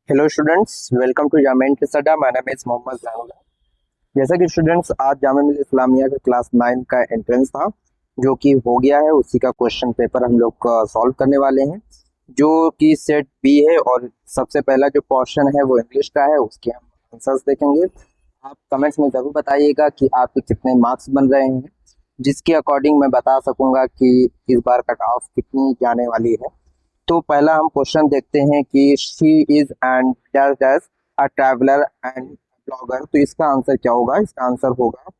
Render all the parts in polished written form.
Hello students, welcome to Jamia inter Adda. My name is Mohammad Zainullah. जैसा कि students, आज जामिया मिल्लिया इस्लामिया का क्लास 9 का एंट्रेंस था जो कि हो गया है। उसी का क्वेश्चन पेपर हम लोग सॉल्व करने वाले हैं जो कि सेट बी है। और सबसे पहला जो क्वेश्चन है वो इंग्लिश का है, उसके हम आंसर्स देखेंगे। आप कमेंट्स में ज़रूर बताइएगा कि आपके कितने मार्क्स बन रहे हैं, जिसके अकॉर्डिंग मैं बता सकूंगा कि इस बार कट ऑफ कितनी जाने वाली है। तो पहला हम क्वेश्चन देखते हैं कि she is and dash dash a traveller and blogger. तो इसका आंसर क्या होगा? इसका आंसर होगा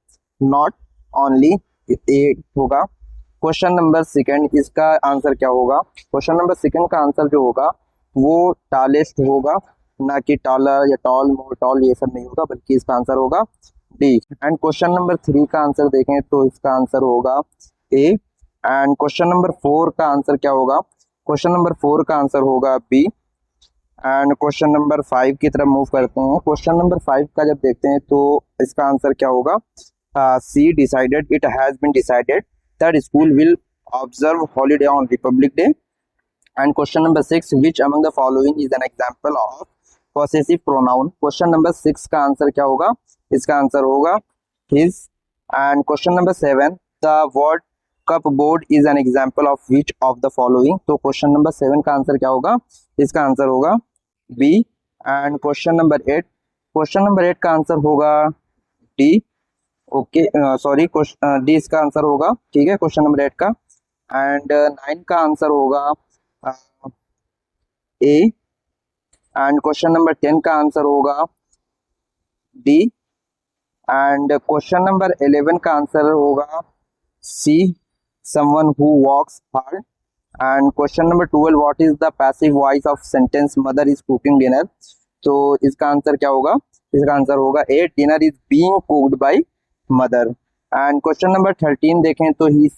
नॉट ओनली, ए होगा। क्वेश्चन नंबर सेकंड, इसका आंसर क्या होगा? क्वेश्चन नंबर सेकंड का आंसर जो होगा वो टॉलेस्ट होगा, ना कि टॉलर या टॉल मोर टॉल, ये सब नहीं होगा, बल्कि इसका आंसर होगा डी। एंड क्वेश्चन नंबर 3 का आंसर देखें तो इसका आंसर होगा ए। एंड क्वेश्चन नंबर 4 का आंसर क्या होगा? क्वेश्चन नंबर 4 का आंसर होगा बी। एंड क्वेश्चन नंबर 5 की तरफ मूव करते हैं। क्वेश्चन नंबर 5 का जब देखते हैं तो इसका आंसर क्या होगा? C, decided, it has been decided that school will observe holiday on Republic Day. And question number 6, which among the following is an example of possessive pronoun. Question number 6 का answer क्या होगा? इसका answer होगा his. And question number 7, the word cupboard is an example of which of the following. तो question number 7 का answer क्या होगा? इसका आंसर होगा B. And question number 8, question number 8 का आंसर होगा डी। ओके, सॉरी, डी इसका आंसर होगा। ठीक है, क्वेश्चन नंबर 8 का। एंड 9 का आंसर होगा ए। एंड क्वेश्चन नंबर 10 का आंसर होगा डी। एंड क्वेश्चन नंबर 11 का आंसर होगा सी, someone who works hard. And question number 12, what is the passive voice of sentence mother is cooking dinner? तो इसका answer क्या होगा? इसका आंसर होगा A, dinner is being cooked by mother. And question number 13 देखें तो he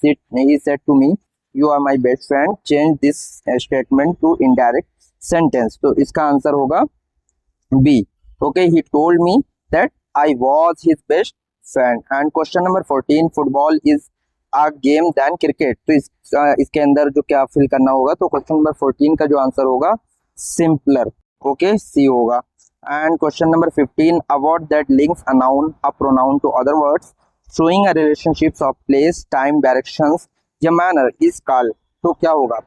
said to me you are my best friend, change this statement to indirect sentence. तो इसका आंसर होगा B. Okay, he told me that I was his best friend. And question number 14, football is a game than cricket. तो इसके अंदर जो क्या fill करना होगा? तो क्वेश्चन नंबर 14 का जो आंसर होगा सिंपलर। ओके, सी होगा। And question number 15, a word that links a noun a pronoun to other words showing a relationships of place, time, directions या मैनर इज कॉल्ड। तो क्या होगा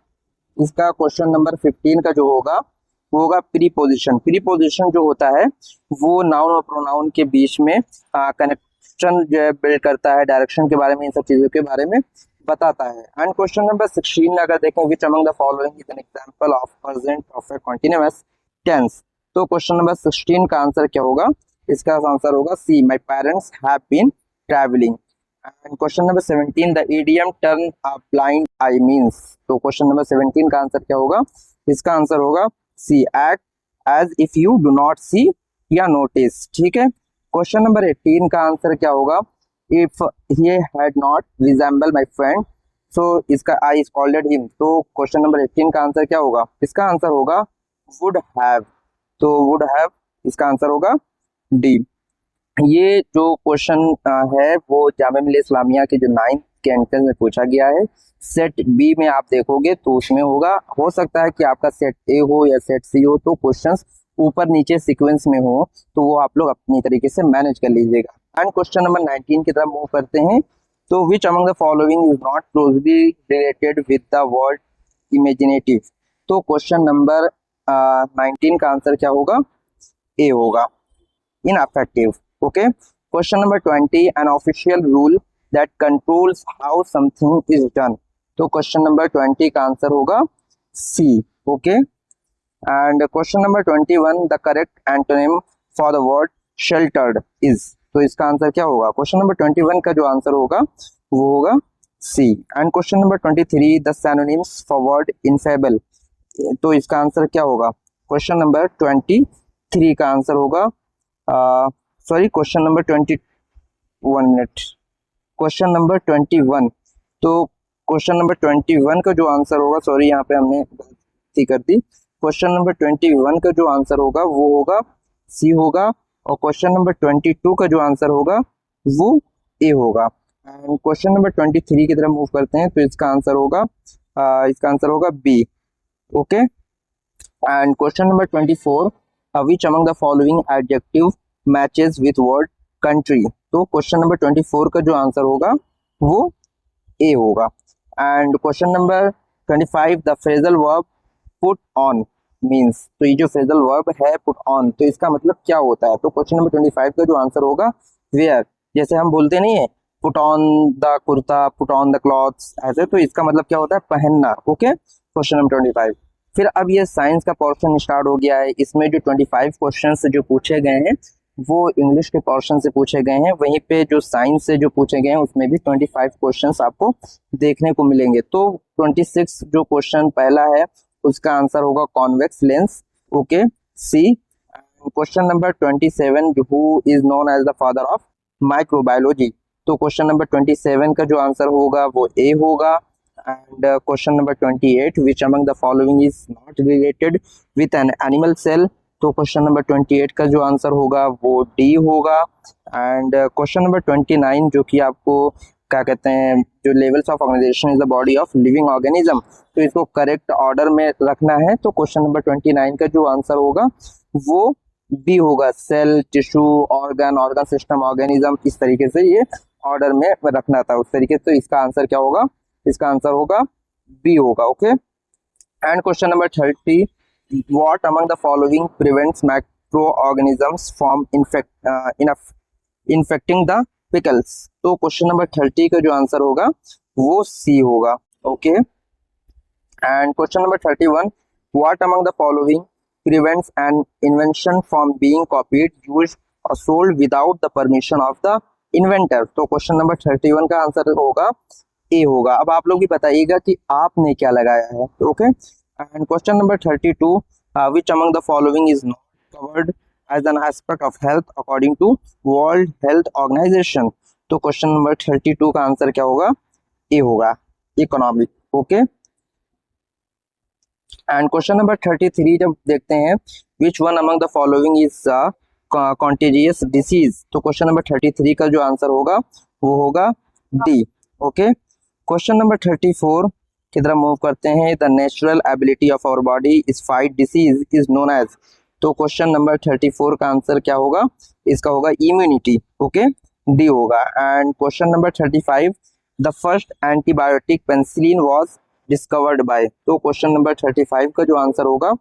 इसका? क्वेश्चन नंबर 15 का जो होगा वो होगा प्रीपोजिशन। प्रीपोजिशन जो होता है वो नाउन और प्रोनाउन के बीच में कनेक्शन जो है बिल्ड करता है, डायरेक्शन के बारे में, इन सब चीजों के बारे में बताता है। एंड क्वेश्चन नंबर 16 अगर देखें, which among the following is an example of present perfect continuous tense. तो क्वेश्चन नंबर 16 का आंसर क्या होगा? इसका आंसर होगा C, my parents have been travelling. And question number 17, the idiom turn a blind eye means. तो question number 17 का answer क्या होगा? इसका आंसर होगा C, act as if you do not see या नोटिस। ठीक है, क्वेश्चन नंबर 18 का आंसर क्या होगा? If he had not resemble my friend so इसका आई स्कॉल्डेड हिम। तो क्वेश्चन नंबर 18 का आंसर क्या होगा? इसका आंसर होगा वुड हैव। तो वुड हैव इसका आंसर होगा डी। ये जो क्वेश्चन है वो जामिया मिल्लिया इस्लामिया के जो 9th के एंट्रेंस में पूछा गया है। सेट बी में आप देखोगे तो उसमें होगा, हो सकता है कि आपका सेट ए हो या सेट सी हो, तो क्वेश्चंस ऊपर नीचे सीक्वेंस में हो, तो वो आप लोग अपनी तरीके से मैनेज कर लीजिएगा। एंड क्वेश्चन नंबर 19 की तरफ मूव करते हैं। तो which among the following is not closely related with the word imaginative. तो क्वेश्चन नंबर 19 का आंसर क्या होगा? ए होगा, ineffective. Okay, question number 20, an official rule that controls how something is done. तो क्वेश्चन नंबर 20 का answer होगा C. Okay, and question number 21, the correct antonym for the word sheltered is. तो इसका answer क्या होगा? Question number 21 का जो answer होगा वो होगा C. And question number 23, the synonyms for word ineffable. तो इसका आंसर क्या होगा? क्वेश्चन नंबर 23 का आंसर होगा sorry, question number 21 question number 21। तो क्वेश्चन नंबर 21 का जो आंसर होगा, सॉरी यहाँ पे हमने गलती कर दी। क्वेश्चन नंबर 21 का जो आंसर होगा वो होगा सी होगा। और क्वेश्चन नंबर 22 का जो आंसर होगा वो ए होगा। एंड क्वेश्चन नंबर 23 की तरफ मूव करते हैं तो इसका आंसर होगा B. Okay, and question number 24, which among the following adjective matches with word country. तो क्वेश्चन नंबर 24 का जो आंसर होगा वो ए होगा। And question number 25 the phrasal verb put on means. तो ये जो फ्रेजल वर्ब है पुट ऑन, तो इसका मतलब क्या होता है। तो क्वेश्चन नंबर 25 का जो आंसर होगा वेयर। जैसे हम बोलते नहीं है put on the kurta, put on the clothes, ऐसे, तो इसका मतलब क्या होता है पहनना। Okay, question number 25। फिर अब ये साइंस का पोर्शन स्टार्ट हो गया है। इसमें जो 25 क्वेश्चन जो पूछे गए हैं वो इंग्लिश के पोर्शन से पूछे गए हैं, वहीं पे जो साइंस से जो पूछे गए हैं उसमें भी 25 क्वेश्चंस आपको देखने को मिलेंगे। तो 26 जो क्वेश्चन पहला है उसका आंसर होगा convex lens. Okay, C. Question number 27 who is known as the father of microbiology. तो क्वेश्चन नंबर 27 का जो आंसर होगा वो ए होगा। And question number 28 which among the following is not related with an animal cell. तो question number 28 का जो answer होगा वो डी होगा। एंड क्वेश्चन नंबर 29 जो कि आपको क्या कहते हैं, जो levels of organisation is the body of living organism, तो इसको करेक्ट ऑर्डर में रखना है। तो क्वेश्चन नंबर 29 का जो आंसर होगा वो बी होगा, cell, tissue, organ, organ system, organism, इस तरीके से ये ऑर्डर में रखना था उस तरीके से। तो इसका आंसर क्या होगा, इसका आंसर होगा बी होगा। Okay, and question number 30 what among the following prevents microorganisms from infecting the pickles। तो क्वेश्चन नंबर 30 का जो आंसर होगा वो सी होगा। Okay, and question number 31 what among the following prevents an invention from being copied, used or sold without the permission of the inventor। तो question number 31 का answer होगा A होगा। अब आप लोग भी बताइएगा कि आपने क्या लगाया है। Okay, and question number 32 which among the following is not covered as an aspect of health according to World Health Organization। तो क्वेश्चन नंबर 32 का आंसर क्या होगा, ए होगा, economic. Okay, and question number 33 जब देखते हैं which one among the following is contagious disease। तो question number 33 का जो आंसर होगा वो होगा डी। ओके, क्वेश्चन नंबर 34 की तरफ मूव करते हैं। The natural ability of our body is fight disease is known as. तो क्वेश्चन नंबर 34 का आंसर क्या होगा, इसका होगा इम्यूनिटी। ओके, डी होगा। And question number 35 the first antibiotic penicillin was discovered by. तो क्वेश्चन नंबर 35 का जो आंसर होगा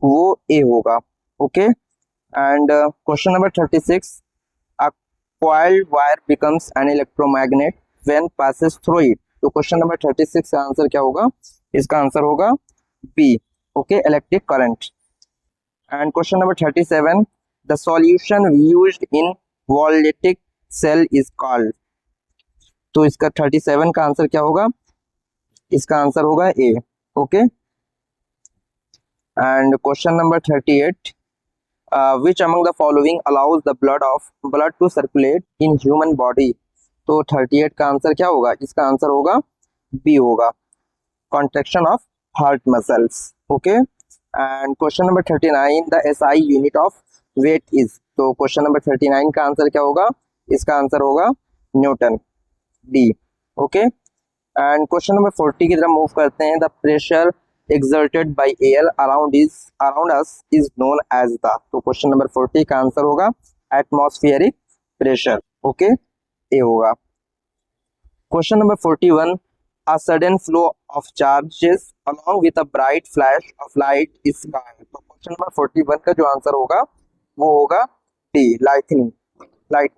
वो ए होगा। Okay, and question number 36 a coiled wire becomes an electromagnet when passes through it। तो question number 36 का answer क्या होगा, इसका आंसर होगा B. Okay, electric current. And question number 37 the solution used in voltaic cell is called. तो इसका 37 का answer क्या होगा, इसका आंसर होगा A. Okay, and question number 38 which among the following allows the blood to circulate in human body। तो 38 का answer क्या होगा, इसका आंसर होगा बी होगा, contraction of heart muscles. Okay, and question number 39 the SI unit of weight is. तो question number 39 का answer क्या होगा, इसका आंसर होगा Newton, D. Okay, and question number 40 की तरफ मूव करते हैं। The pressure exerted by air around us is known as the। तो क्वेश्चन नंबर 40 का आंसर होगा एटमॉस्फेरिक प्रेशर। ओके, ए होगा। Question number 41 a sudden flow of charges along with a bright flash of light is called। तो question number 41 का जो answer होगा वो होगा D, lightning.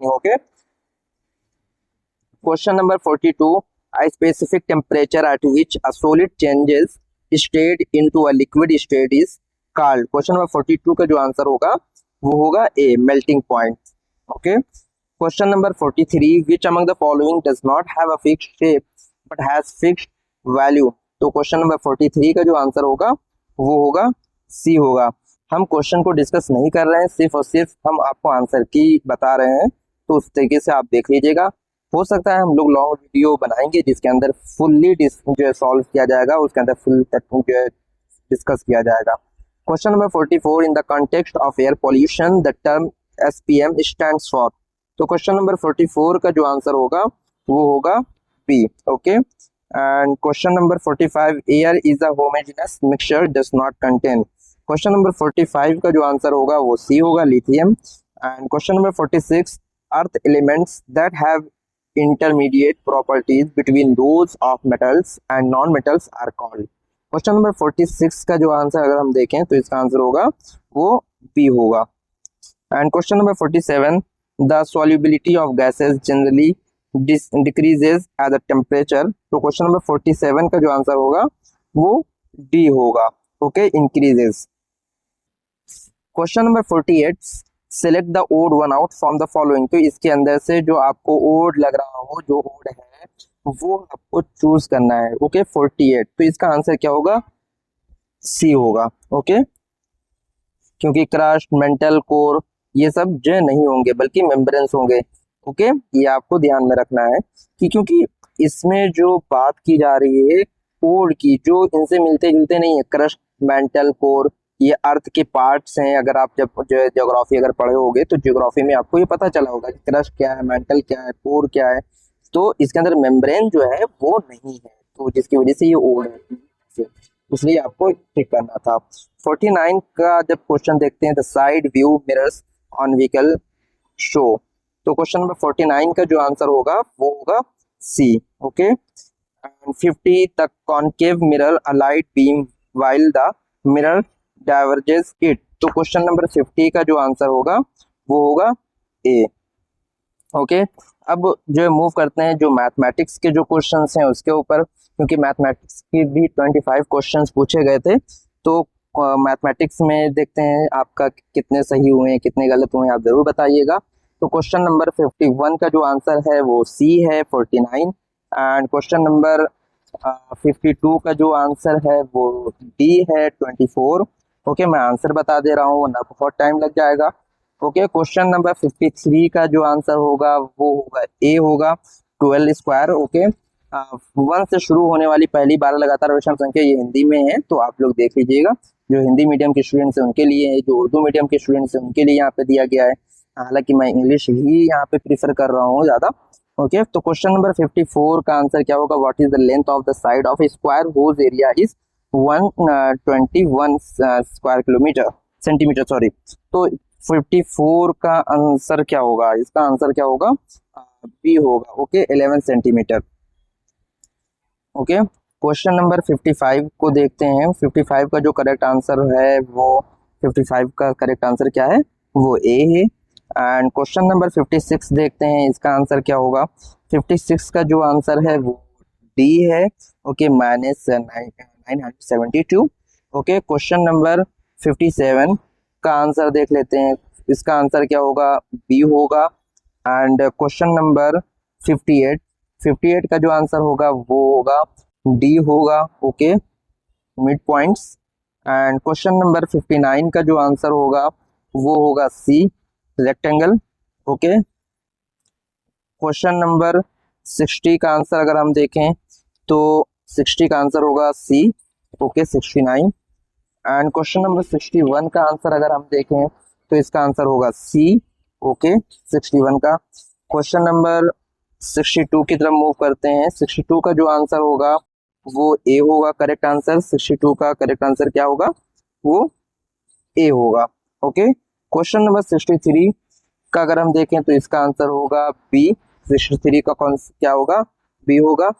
Okay, question number 42 a specific temperature at which a solid changes state into a liquid state is called। Question number 42 का जो answer होगा वो होगा A, melting point. Okay, question number 43 which among the following does not have a fixed shape but has fixed value। तो question number 43 का जो answer होगा वो होगा सी होगा। हम क्वेश्चन को डिस्कस नहीं कर रहे हैं, सिर्फ और सिर्फ हम आपको आंसर की बता रहे हैं, तो उस तरीके से आप देख लीजिएगा। हो सकता है हम लोग लॉन्ग वीडियो बनाएंगे जिसके अंदर फुल्ली जो है सॉल्व किया जाएगा, उसके अंदर फुल जो है डिस्कस किया जाएगा। Question number 44 in the context of air pollution the term SPM stands for. तो क्वेश्चन नंबर 44 का जो आंसर होगा वो होगा B. Okay, and question number 45 air is a homogeneous mixture does not contain. Question number 45 का जो answer होगा वो सी होगा, lithium. And question number 46, earth elements that have intermediate properties between those of metals and non metals are called. Question number 46 का जो answer अगर हम देखें तो इसका आंसर होगा वो बी होगा। And question number 47, the solubility of gases generally decreases at the temperature. तो क्वेश्चन नंबर 47 का जो आंसर होगा वो डी होगा, okay, increases. Question number 48, select the odd one out from the following. तो इसके अंदर से जो आपको ओड लग रहा हो, जो ओड है वो आपको चूज करना है, ओके। 48, तो इसका आंसर क्या होगा, सी होगा, ओके, क्योंकि क्रस्ट, मेंटल, कोर ये सब जो नहीं होंगे बल्कि मेम्ब्रेन्स होंगे, ओके। ये आपको ध्यान में रखना है कि क्योंकि इसमें जो बात की जा रही है कोर की, जो इनसे मिलते जुलते नहीं है, क्रस्ट, मेंटल, कोर, ये अर्थ के पार्ट्स हैं। अगर आप जब जो ज्योग्राफी अगर पढ़े होगे तो ज्योग्राफी में आपको ये पता चला होगा कि क्रस्ट क्या है, मेंटल क्या है, कोर क्या है। तो इसके अंदर मेम्ब्रेन जो है वो नहीं है, तो जिसकी वजह से ये ओड है, इसलिए आपको टिक करना था। 49 का जब क्वेश्चन देखते हैं, the side view mirrors on vehicle show. तो क्वेश्चन नंबर 49 का जो आंसर होगा वो होगा C, okay. And 50, the concave mirror a light beam while the mirror diverges it. तो क्वेश्चन नंबर 50 का जो आंसर होगा वो होगा ए, ओके। अब जो मूव करते हैं जो मैथमेटिक्स के जो क्वेश्चंस हैं उसके ऊपर, क्योंकि मैथमेटिक्स के भी 25 क्वेश्चंस पूछे गए थे। तो मैथमेटिक्स में देखते हैं आपका कितने सही हुए हैं, कितने गलत हुए हैं, आप जरूर बताइएगा। तो क्वेश्चन नंबर 51 का जो आंसर है वो सी है, 49। एंड क्वेश्चन नंबर 52 का जो आंसर है वो डी है, 24। ओके, मैं आंसर बता दे रहा हूँ वरना बहुत टाइम लग जाएगा। ओके, क्वेश्चन नंबर 53 का जो आंसर होगा वो होगा ए होगा, 12 स्क्वायर। ओके, 1 से शुरू होने वाली पहली 12 लगातार विषम संख्या ये हिंदी में है, तो आप लोग देख लीजिएगा। जो हिंदी मीडियम के स्टूडेंट्स हैं उनके लिए है, जो उर्दू मीडियम के स्टूडेंट्स हैं उनके लिए यहाँ पे दिया गया है। हालांकि मैं इंग्लिश ही यहाँ पे प्रीफर कर रहा हूँ ज्यादा। ओके, तो क्वेश्चन नंबर 54 का आंसर क्या होगा, what is the length of the side of a square whose area is 121 square kilometre centimetre, sorry. तो 54 का आंसर क्या होगा, इसका आंसर क्या होगा, बी होगा, okay, 11 centimetre. Okay, question number 55 को देखते हैं। 55 का जो करेक्ट आंसर है वो 55 का करेक्ट आंसर क्या है, वो ए है। एंड क्वेश्चन नंबर 56 देखते हैं, इसका आंसर क्या होगा। 56 का जो आंसर है वो डी है, ओके, -972। ओके, क्वेश्चन नंबर 57 का आंसर देख लेते हैं, इसका आंसर क्या होगा, बी होगा। एंड क्वेश्चन नंबर 58 का जो आंसर होगा वो होगा डी होगा, okay, mid points. And question number 59 का जो आंसर होगा वो होगा सी, रेक्टेंगल। ओके, क्वेश्चन नंबर 60 का आंसर अगर हम देखें तो 60 का आंसर होगा C, okay, 69। And question number 61 का आंसर अगर हम देखें तो इसका आंसर होगा सी, ओके, 61 का। क्वेश्चन नंबर 62 की तरफ मूव करते हैं। 62 का जो आंसर होगा वो ए होगा, करेक्ट आंसर। 62 का करेक्ट आंसर क्या होगा, वो ए होगा, ओके। क्वेश्चन नंबर 63 का अगर हम देखें तो इसका आंसर होगा बी। 63 का कौन क्या होगा, बी होगा,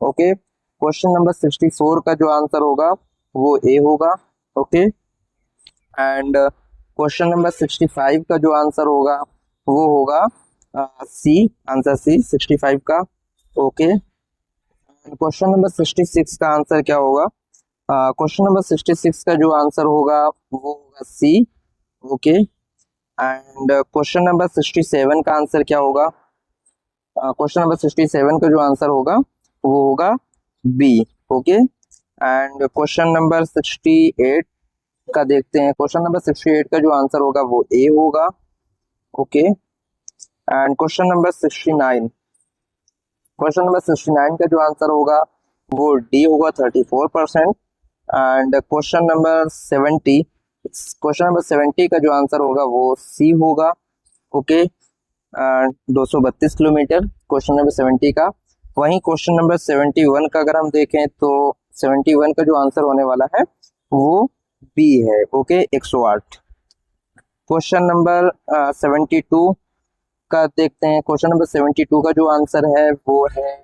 ओके। क्वेश्चन नंबर 64 का जो आंसर होगा वो ए होगा, ओके। एंड क्वेश्चन नंबर 65 का जो आंसर होगा वो होगा सी, आंसर सी, 65 का, ओके। क्वेश्चन नंबर 66 का आंसर क्या होगा, क्वेश्चन नंबर 66 का जो आंसर होगा वो होगा C, okay. And question number 67 का आंसर क्या होगा, क्वेश्चन नंबर 67 का जो आंसर होगा वो होगा B, okay. And question number 68 का देखते हैं। क्वेश्चन नंबर 68 का जो आंसर होगा वो ए होगा, okay. And question number 69, question number 69 का जो आंसर होगा वो डी होगा, 34%। And question number 70, question number 70 का जो आंसर होगा वो सी होगा, ओके, 232 किलोमीटर, क्वेश्चन नंबर 70 का। वहीं क्वेश्चन नंबर 71 का अगर हम देखें तो 71 का जो आंसर होने वाला है वो बी है। ओके 108। क्वेश्चन नंबर 72 का देखते हैं। क्वेश्चन नंबर 72 का जो आंसर है वो है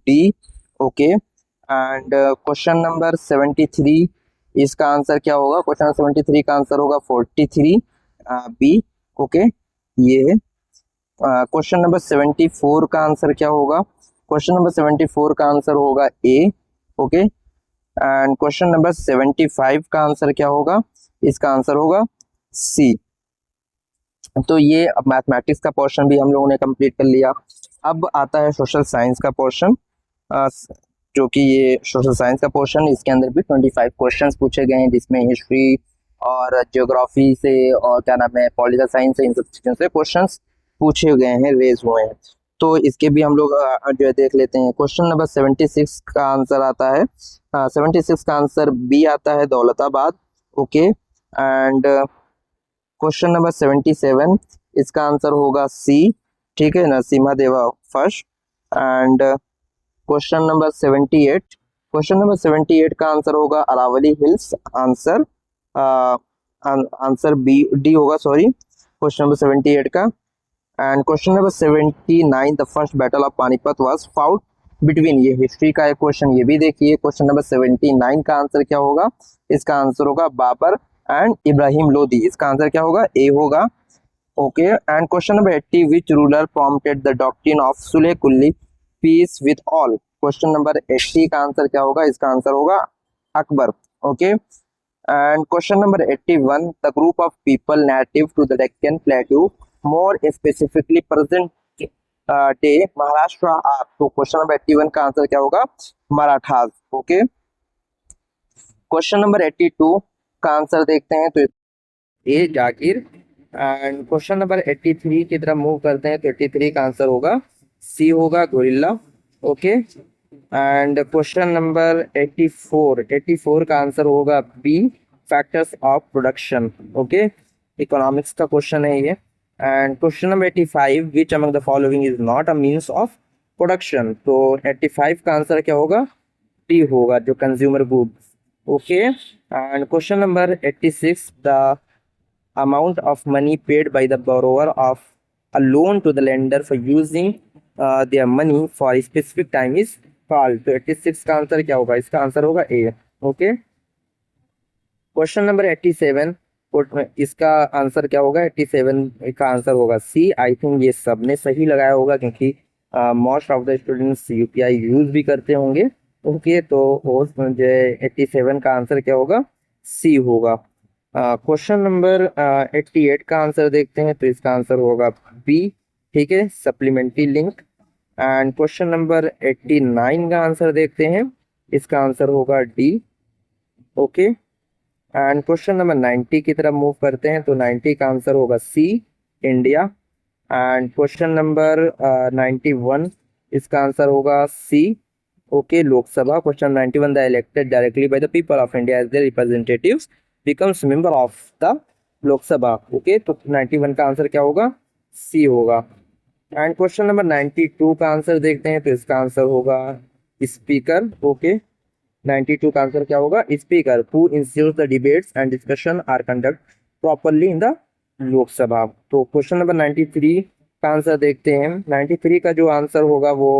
D. Okay and question number 73, इसका आंसर क्या होगा? क्वेश्चन नंबर 73 का आंसर होगा 43 बी। ओके ये क्वेश्चन नंबर 74 का आंसर क्या होगा? क्वेश्चन नंबर 74 का आंसर होगा A. Okay and question number 75 का आंसर क्या होगा? इसका आंसर होगा सी। तो ये अब मैथमेटिक्स का पोर्शन भी हम लोगों ने कंप्लीट कर लिया। अब आता है सोशल साइंस का पोर्शन, जो कि ये सोशल साइंस का पोर्शन, इसके अंदर भी 25 क्वेश्चंस पूछे गए हैं, जिसमें हिस्ट्री और ज्योग्राफी से और क्या नाम है पॉलिटिकल साइंस से, इन सब चीज़ों से क्वेश्चंस पूछे गए हैं, रेज हुए हैं। तो इसके भी हम लोग जो है देख लेते हैं। क्वेश्चन नंबर 76 का आंसर आता है 76 का आंसर बी आता है, Daulatabad. Okay and question number 77, इसका आंसर होगा सी। ठीक है, Narasimha Deva first. And question number 78, question number 78 का आंसर होगा Aravalli hills. Answer answer B D होगा, सॉरी, क्वेश्चन नंबर 78 का। And question number 79, the first battle of Panipat was fought between, ये history का एक क्वेश्चन, ये भी देखिए। क्वेश्चन नंबर 79 का आंसर क्या होगा? इसका आंसर होगा बाबर एंड इब्राहिम लोदी। इसका आंसर क्या होगा? ए होगा। Okay and question number 80, which ruler prompted the doctrine of सुले कुल्ली, peace with all. Question number 80 का आंसर क्या होगा? इसका आंसर होगा Akbar. Okay and question number 81, the group of people native to the Deccan plateau, more specifically present day Maharashtra are. तो question number 81 का answer क्या होगा? मराठास। ओके क्वेश्चन नंबर 82 का आंसर देखते हैं, तो ए जाकिर। एंड क्वेश्चन नंबर 83 की तरफ मूव करते हैं, तो 83 का आंसर होगा सी होगा, gorilla. Okay and question number 84 का आंसर होगा B, factors of production. Okay economics का क्वेश्चन है ये। And question number 85, which among the following is not a means of production. तो 85 का आंसर क्या होगा? डी होगा, जो consumer goods. Okay and question number 86, the amount of money paid by the borrower of a loan to the lender for using their money for a specific time is called। तो 86 का answer क्या होगा? इसका answer होगा A. Okay question number 87, इसका answer क्या होगा? 87 का आंसर होगा सी। आई थिंक ये सबने सही लगाया होगा, क्योंकि most of the students UPI use भी करते होंगे। ओके तो 87 का आंसर क्या होगा? सी होगा। क्वेश्चन नंबर 88 का आंसर देखते हैं, तो इसका आंसर होगा बी। ठीक है, supplementary link. And question number 89 का आंसर देखते हैं, इसका आंसर होगा D. Okay and question number 90 की तरफ मूव करते हैं, तो 90 का आंसर होगा C, India. And question number 91, इसका आंसर होगा C. Okay Lok Sabha. Question 91, the elected directly by the people of India as their representatives becomes member of the Lok Sabha. Okay तो 91 का आंसर क्या होगा? सी होगा। एंड क्वेश्चन नंबर 92 का answer देखते हैं, तो इसका आंसर होगा स्पीकर। ओके 92 का आंसर क्या होगा? Speaker who ensures the debates and discussion are conduct properly in the Lok Sabha. तो क्वेश्चन नंबर 93 का आंसर देखते हैं। 93 का जो आंसर होगा वो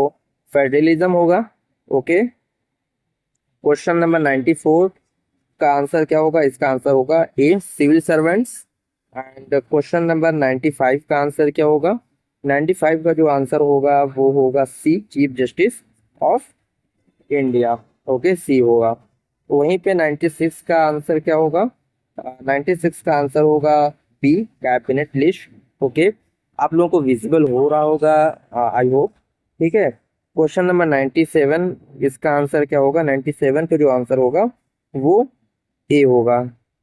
फेडरलिज्म होगा। ओके क्वेश्चन नंबर 94 का आंसर क्या होगा? इसका आंसर होगा A, civil servants. And question number 95 का आंसर क्या होगा? 95 का जो आंसर होगा वो होगा C, chief justice of India. Okay C होगा। वहीं पे 96 का आंसर क्या होगा? 96 का आंसर होगा बी, कैबिनेट लिस्ट। ओके आप लोगों को विजिबल हो रहा होगा, आई होप। ठीक है क्वेश्चन नंबर 97, इसका आंसर क्या होगा? 97 का जो आंसर होगा वो ए होगा,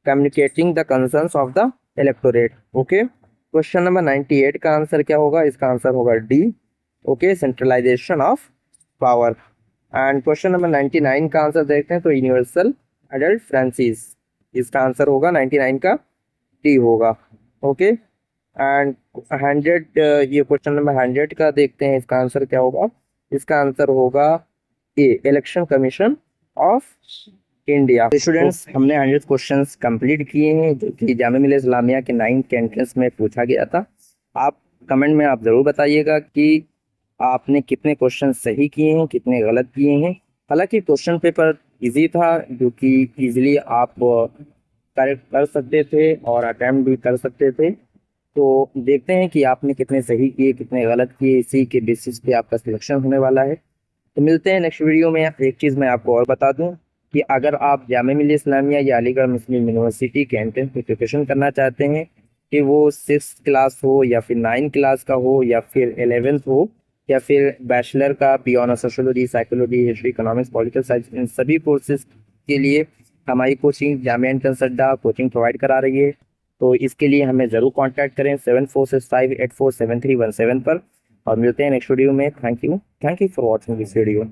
communicating the concerns of the electorate. Okay question number 98 का आंसर क्या होगा? इसका आंसर होगा D. Okay centralisation of power. And question number 99 का आंसर देखते हैं, तो यूनिवर्सल एडल्ट फ्रांसिस, इसका आंसर होगा 99 का डी होगा। ओके एंड 100, ये क्वेश्चन नंबर 100 का देखते हैं, इसका आंसर क्या होगा? इसका आंसर होगा A, election commission of India. Students, हमने 100 क्वेश्चंस कंप्लीट किए हैं जो कि जामिया मिलिया इस्लामिया के 9th के एंट्रेंस में पूछा गया था। आप कमेंट में आप ज़रूर बताइएगा कि आपने कितने क्वेश्चन सही किए हैं, कितने गलत किए हैं। हालांकि क्वेश्चन पेपर इजी था, जो कि इजीली आप करेक्ट कर सकते थे और अटैम्प्ट भी कर सकते थे। तो देखते हैं कि आपने कितने सही किए, कितने गलत किए। इसी के बेसिस पे आपका सिलेक्शन होने वाला है। तो मिलते हैं नेक्स्ट वीडियो में। एक चीज़ मैं आपको और बता दूं कि अगर आप जामिया मिलिया इस्लामिया या अलीगढ़ मुस्लिम यूनिवर्सिटी के एंट्रेंस की प्रिपरेशन करना चाहते हैं, कि वो 6th क्लास हो या फिर 9th क्लास का हो या फिर 11th हो या फिर बैचलर का beyond sociology, psychology, history, economics, political science, इन सभी कोर्सेज के लिए हमारी coaching Jamia entrance Adda coaching provide करा रही है। तो इसके लिए हमें ज़रूर कांटेक्ट करें 7465847317 पर। और मिलते हैं नेक्स्ट वीडियो में। Thank you for watching this video.